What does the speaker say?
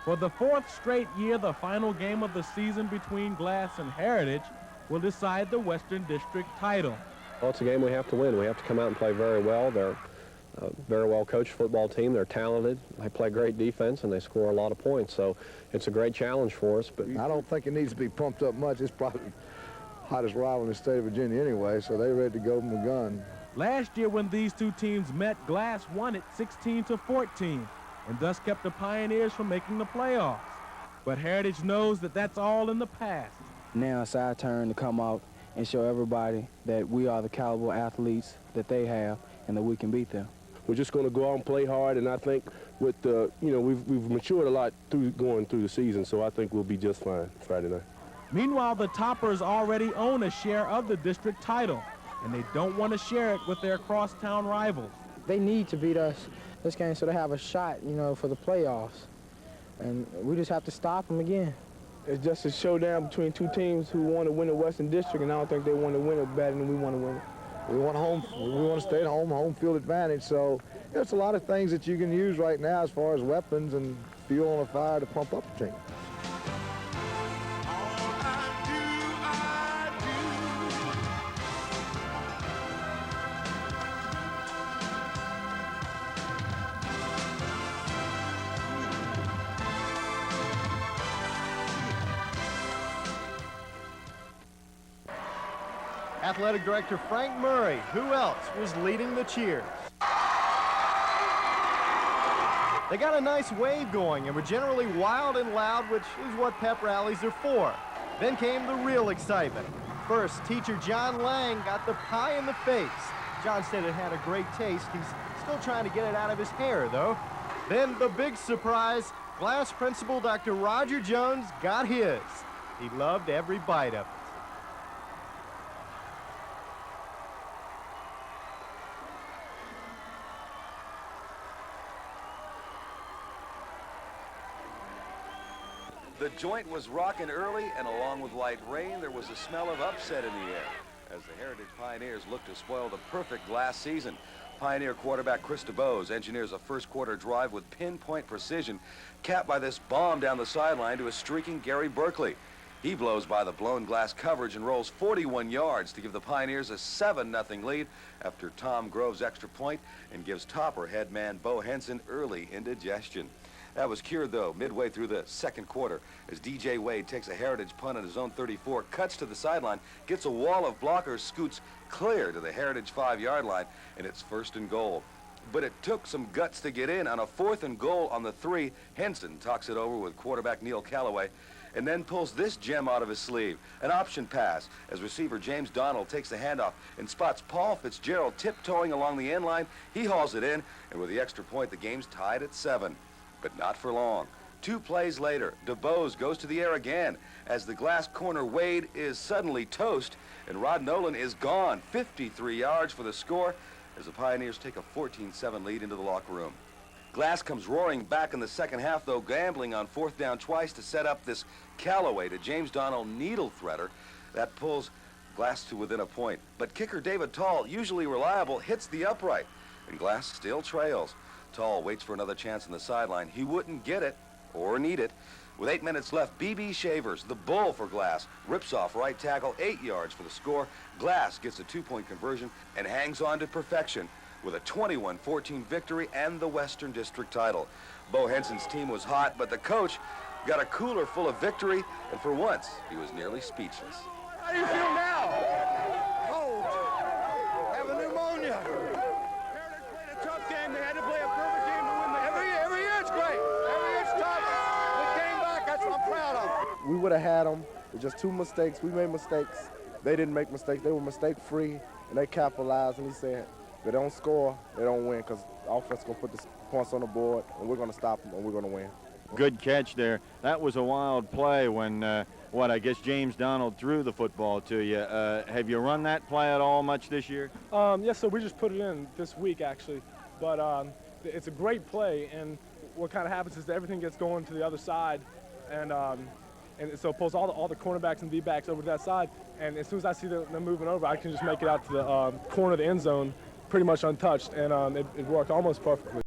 For the fourth straight year, the final game of the season between Glass and Heritage will decide the Western District title. Well, it's a game we have to win. We have to come out and play very well. They're a very well-coached football team. They're talented. They play great defense, and they score a lot of points. So it's a great challenge for us. But I don't think it needs to be pumped up much. It's probably the hottest rival in the state of Virginia anyway, so they're ready to go from the gun. Last year when these two teams met, Glass won it 16-14, and thus kept the Pioneers from making the playoffs. But Heritage knows that that's all in the past. Now it's our turn to come out and show everybody that we are the caliber athletes that they have and that we can beat them. We're just going to go out and play hard, and I think with the, we've matured a lot going through the season, so I think we'll be just fine Friday night. Meanwhile, the Toppers already own a share of the district title, and they don't want to share it with their crosstown rivals. They need to beat us this game so they have a shot, for the playoffs. And we just have to stop them again. It's just a showdown between two teams who want to win the Western District, and I don't think they want to win it better than we want to win it. We want to stay at home field advantage. So there's a lot of things that you can use right now as far as weapons and fuel on a fire to pump up the team. Athletic Director Frank Murray, who else was leading the cheers? They got a nice wave going and were generally wild and loud, which is what pep rallies are for. Then came the real excitement. First, teacher John Lang got the pie in the face. John said it had a great taste. He's still trying to get it out of his hair, though. Then the big surprise, Glass principal Dr. Roger Jones got his. He loved every bite of it. The joint was rocking early, and along with light rain, there was a smell of upset in the air as the Heritage Pioneers looked to spoil the perfect Glass season. Pioneer quarterback Chris DeBose engineers a first-quarter drive with pinpoint precision, capped by this bomb down the sideline to a streaking Gary Berkeley. He blows by the blown Glass coverage and rolls 41 yards to give the Pioneers a 7-0 lead after Tom Grove's extra point and gives Topper head man Bo Henson early indigestion. That was cured, though, midway through the second quarter as D.J. Wade takes a Heritage punt at his own 34, cuts to the sideline, gets a wall of blockers, scoots clear to the Heritage 5-yard line, and it's 1st and goal. But it took some guts to get in. On a 4th and goal on the 3, Henson talks it over with quarterback Neil Calloway and then pulls this gem out of his sleeve, an option pass as receiver James Donald takes the handoff and spots Paul Fitzgerald tiptoeing along the end line. He hauls it in, and with the extra point, the game's tied at 7. But not for long. 2 plays later, DeBose goes to the air again as the Glass corner Wade is suddenly toast and Rod Nolan is gone. 53 yards for the score as the Pioneers take a 14-7 lead into the locker room. Glass comes roaring back in the second half, though, gambling on 4th down twice to set up this Callaway to James Donald needle threader. That pulls Glass to within a point. But kicker David Tall, usually reliable, hits the upright, and Glass still trails. Tall waits for another chance on the sideline. He wouldn't get it or need it. With 8 minutes left, B.B. Shavers, the bull for Glass, rips off right tackle, 8 yards for the score. Glass gets a 2-point conversion and hangs on to perfection with a 21-14 victory and the Western District title. Bo Henson's team was hot, but the coach got a cooler full of victory, and for once, he was nearly speechless. How do you feel now? Cold. Have a pneumonia. Heritage played a tough game. They had to play a perfect game to win the every year it's great. Every year it's tough. We came back. That's what I'm proud of. We would have had them with just 2 mistakes. We made mistakes. They didn't make mistakes. They were mistake-free, and they capitalized, and he said, if they don't score, they don't win, because the offense is going to put the points on the board, and we're going to stop them, and we're going to win. Good catch there. That was a wild play when, I guess James Donald threw the football to you. Have you run that play at all much this year? Yes, so we just put it in this week, actually. But it's a great play, and what kind of happens is that everything gets going to the other side, and so it pulls all the cornerbacks and D-backs over to that side, and as soon as I see them moving over, I can just make it out to the corner of the end zone pretty much untouched, and it worked almost perfectly.